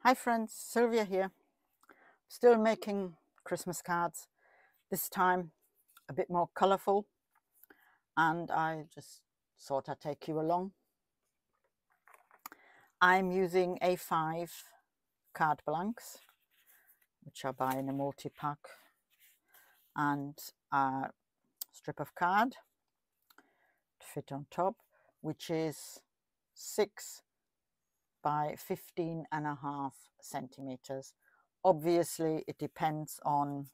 Hi friends, Sylvia here. Still making Christmas cards, this time a bit more colourful, and I just thought I'd take you along. I'm using A5 card blanks, which I buy in a multi-pack, and a strip of card to fit on top, which is 6 by 15.5 centimeters. Obviously it depends on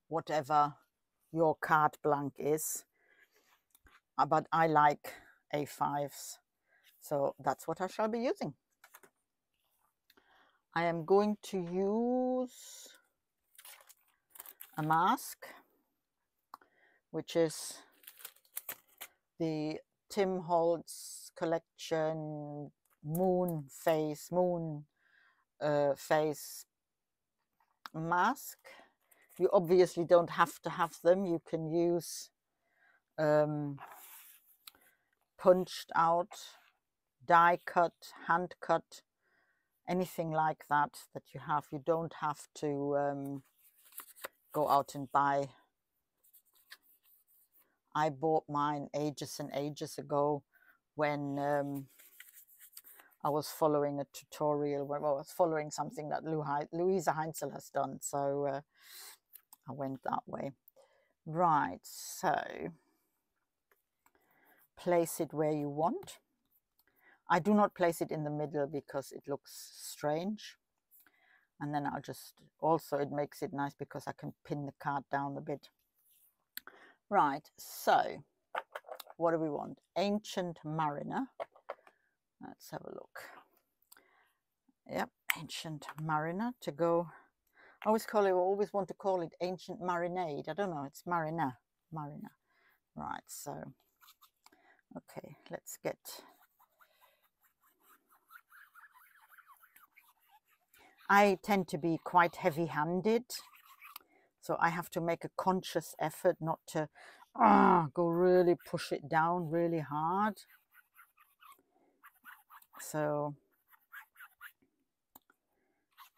whatever your card blank is, but I like A5s, so that's what I shall be using. I am going to use a mask, which is the Tim Holtz collection moon face mask. You obviously don't have to have them. You can use punched out, die cut, hand cut, anything like that you have. You don't have to go out and buy. I bought mine ages and ages ago when I was following a tutorial, where I was following something that Louisa Heinzel has done, so I went that way. Right, so place it where you want. I do not place it in the middle because it looks strange. And then I'll just, also it makes it nice because I can pin the card down a bit. Right, so what do we want? Ancient Mariner. Let's have a look. Yep, Ancient Mariner to go. I always want to call it Ancient Marinade. I don't know, it's Mariner. Right, so, okay, let's get... I tend to be quite heavy-handed, so I have to make a conscious effort not to go really push it down really hard. So,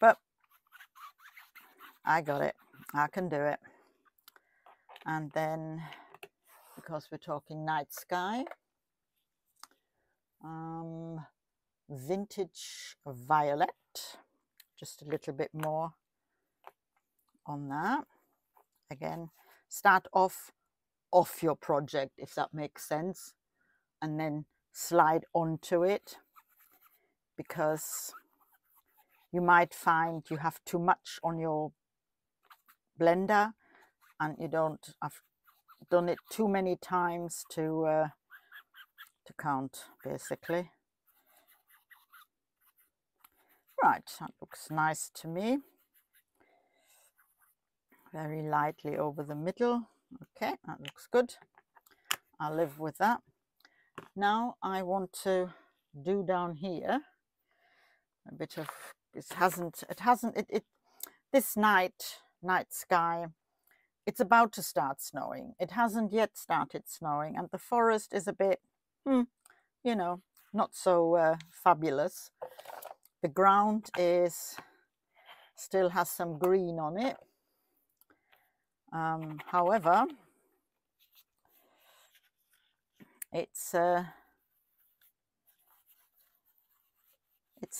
but I got it. I can do it. And then, because we're talking night sky, vintage violet, just a little bit more on that. Again, start off your project, if that makes sense, and then slide onto it, because you might find you have too much on your blender and you don't. I've done it too many times to count, basically. Right, that looks nice to me. Very lightly over the middle. Okay, that looks good. I'll live with that. Now I want to do down here a bit of, this night sky, it's about to start snowing. It hasn't yet started snowing, and the forest is a bit, you know, not so fabulous. The ground still has some green on it. However, it's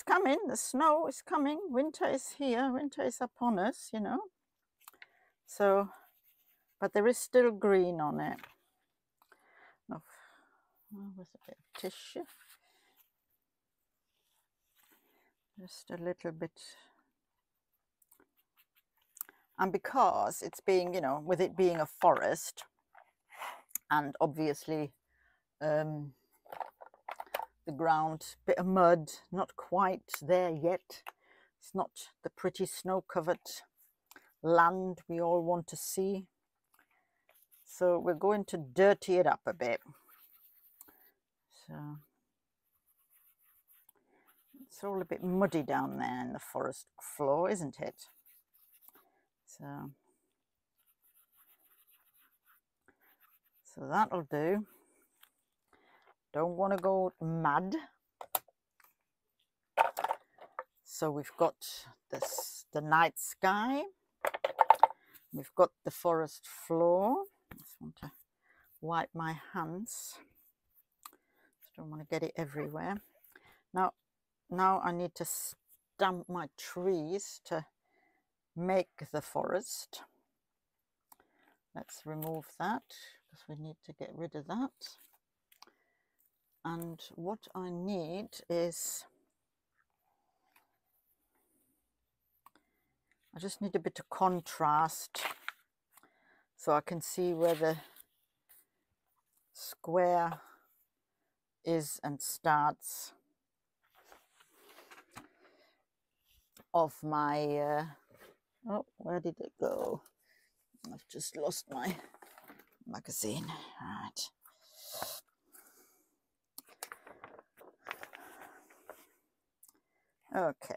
coming. The snow is coming. Winter is here. Winter is upon us, you know. So, but there is still green on it. Oh, with a bit of tissue. Just a little bit. And because it's being, you know, with it being a forest, and obviously the ground, bit of mud, not quite there yet. It's not the pretty snow-covered land we all want to see. So we're going to dirty it up a bit. So it's all a bit muddy down there in the forest floor, isn't it? So that'll do. Don't want to go mad. So we've got this, the night sky. We've got the forest floor. I just want to wipe my hands. Just don't want to get it everywhere. Now I need to stamp my trees to make the forest. Let's remove that because we need to get rid of that. And what I need is, I just need a bit of contrast so I can see where the square is and starts of my, oh, where did it go? I've just lost my magazine. Right. Okay.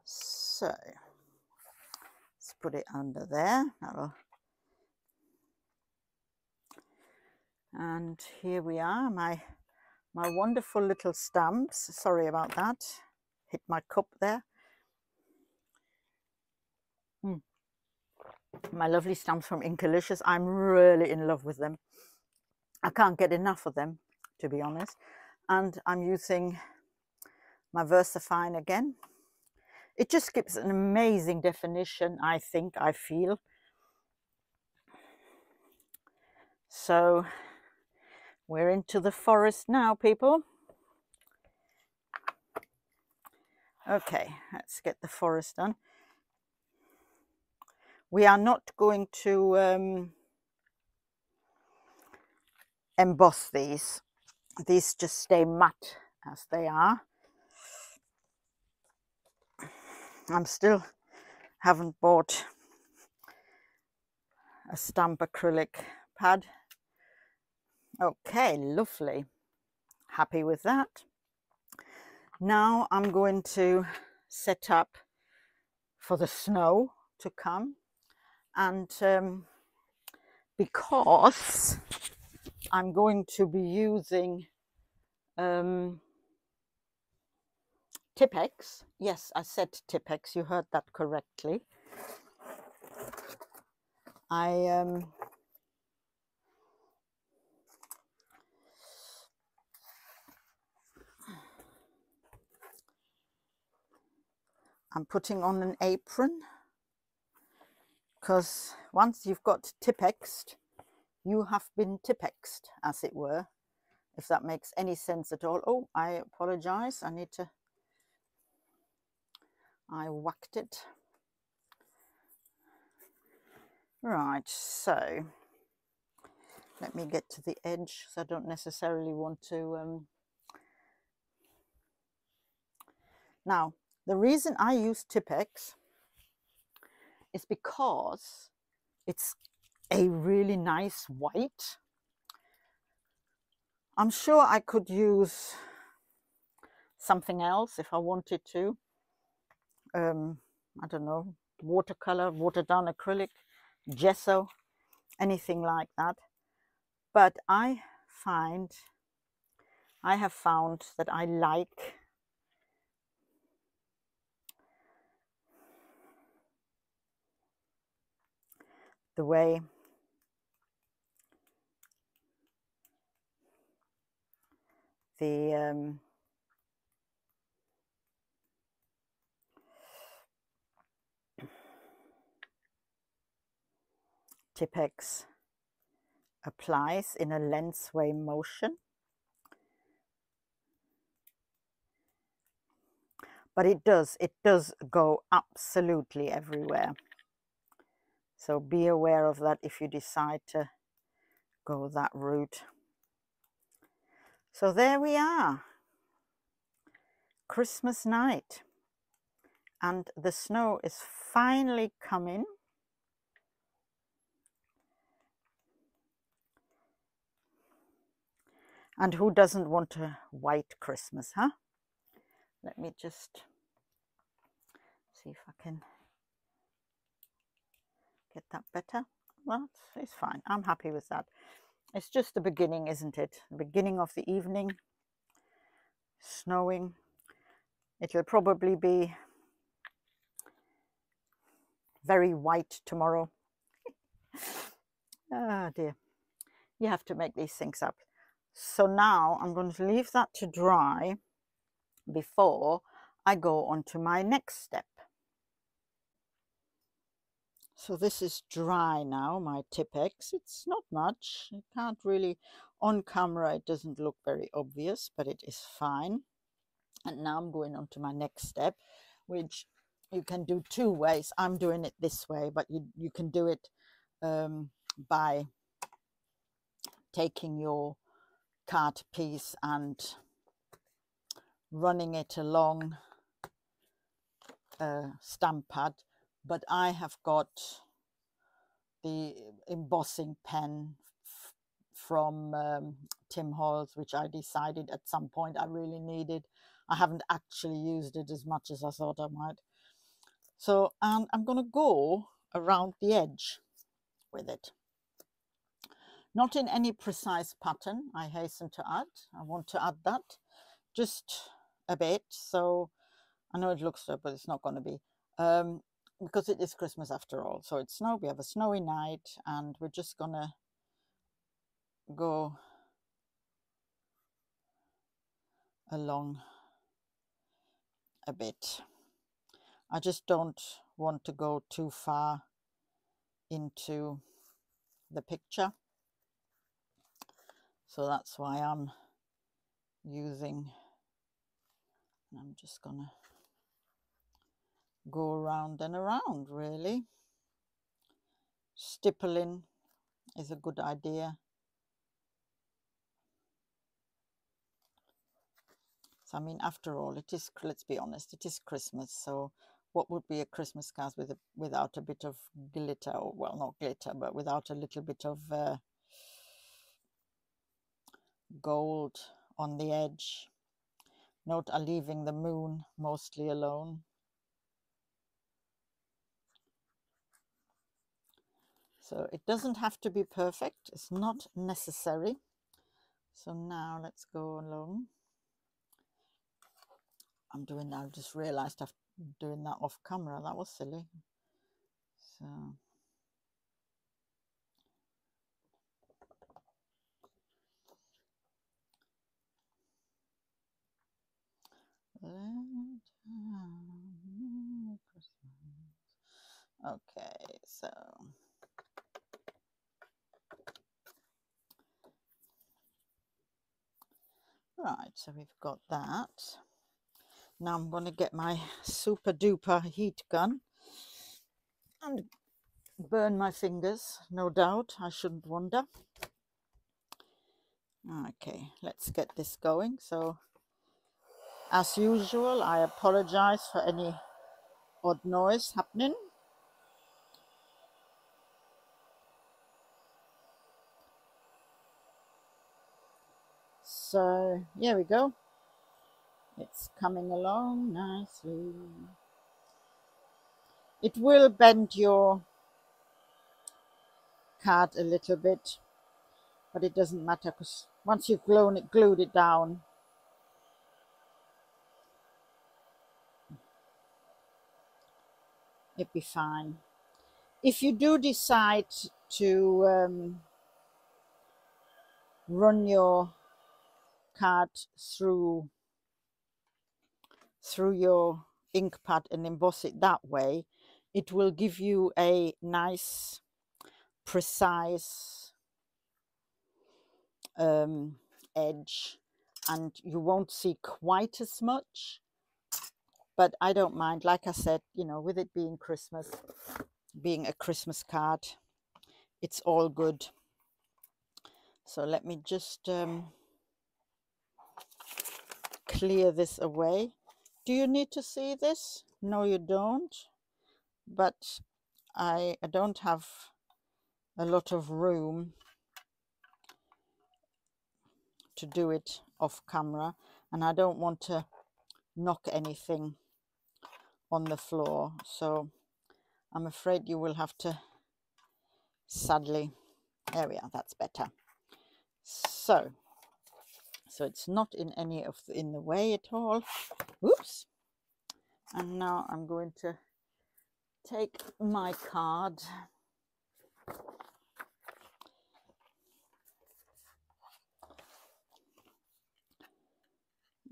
So let's put it under there. And here we are, my wonderful little stamps. Sorry about that. Hit my cup there. My lovely stamps from Inkalicious. I'm really in love with them. I can't get enough of them, to be honest. And I'm using my VersaFine again. It just gives an amazing definition, I feel. So we're into the forest now, people. Okay, let's get the forest done. We are not going to emboss these. These just stay matte as they are. I'm still haven't bought a stamp acrylic pad. Okay, lovely. Happy with that. Now I'm going to set up for the snow to come, and because I'm going to be using Tipp-Ex. Yes, I said Tipp-Ex, you heard that correctly. I'm putting on an apron, because once you've got Tipp-Exed, you have been Tipp-Exed, as it were, if that makes any sense at all. Oh, I apologize. I whacked it. Right, so let me get to the edge, so I don't necessarily want to... Now, the reason I use Tipp-Ex is because it's a really nice white. I'm sure I could use something else if I wanted to. I don't know, watercolor, watered down acrylic, gesso, anything like that. But I have found that I like the way the Tipp-Ex applies in a lensway motion. But it does go absolutely everywhere. So be aware of that if you decide to go that route. So there we are, Christmas night, and the snow is finally coming. And who doesn't want a white Christmas, huh? Let me just see if I can get that better. Well, it's fine. I'm happy with that. It's just the beginning, isn't it? The beginning of the evening, snowing. It'll probably be very white tomorrow. Ah, dear. You have to make these things up. So now I'm going to leave that to dry before I go on to my next step. So this is dry now, my Tipp-Ex. It's not much. You can't really, on camera it doesn't look very obvious, but it is fine. And now I'm going on to my next step, which you can do two ways. I'm doing it this way, but you can do it by taking your card piece and running it along a stamp pad. But I have got the embossing pen from Tim Holtz, which I decided at some point I really needed. I haven't actually used it as much as I thought I might. So I'm going to go around the edge with it. Not in any precise pattern, I hasten to add. I want to add that just a bit. So I know it looks so, but it's not going to be. Because it is Christmas after all. So it's snow, we have a snowy night, and we're just going to go along a bit. I just don't want to go too far into the picture. So that's why I'm using, I'm just gonna go around and around really. Stippling is a good idea. So I mean, after all, it is, let's be honest, it is Christmas. So what would be a Christmas card without a bit of glitter, or well, not glitter, but without a little bit of gold on the edge. Note I'm leaving the moon mostly alone. So it doesn't have to be perfect. It's not necessary. So now let's go along. I'm doing that. I just realized I'm doing that off camera. That was silly. So okay, so right, so we've got that. Now I'm going to get my super duper heat gun and burn my fingers, no doubt. I shouldn't wonder. Okay, let's get this going. So as usual, I apologize for any odd noise happening. So here we go. It's coming along nicely. It will bend your card a little bit, but it doesn't matter because once you've glued it down, it'll be fine. If you do decide to run your card through your ink pad and emboss it that way, it will give you a nice, precise edge, and you won't see quite as much. But I don't mind. Like I said, you know, with it being Christmas, being a Christmas card, it's all good. So let me just clear this away. Do you need to see this? No, you don't. But I don't have a lot of room to do it off camera, and I don't want to knock anything on the floor. So I'm afraid you will have to, sadly, there we are, that's better. So it's not in any of in the way at all. Oops. And now I'm going to take my card.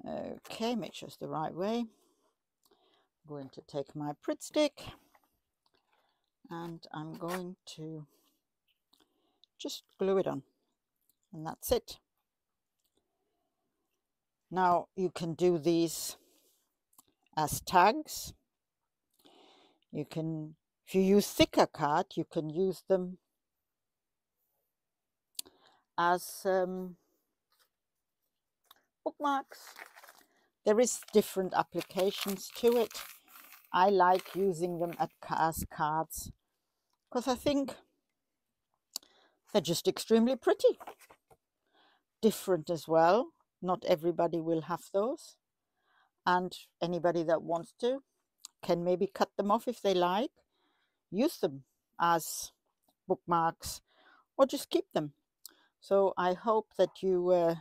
Okay, make sure it's the right way. I'm going to take my Pritt stick and I'm going to just glue it on, and that's it. Now you can do these as tags. You can, if you use thicker card, you can use them as bookmarks. There is different applications to it. I like using them as cards because I think they're just extremely pretty. Different as well. Not everybody will have those. And anybody that wants to can maybe cut them off if they like, use them as bookmarks, or just keep them. So I hope that you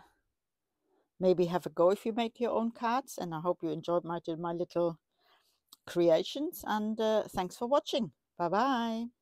maybe have a go if you make your own cards, and I hope you enjoyed my little creations, and thanks for watching. Bye bye.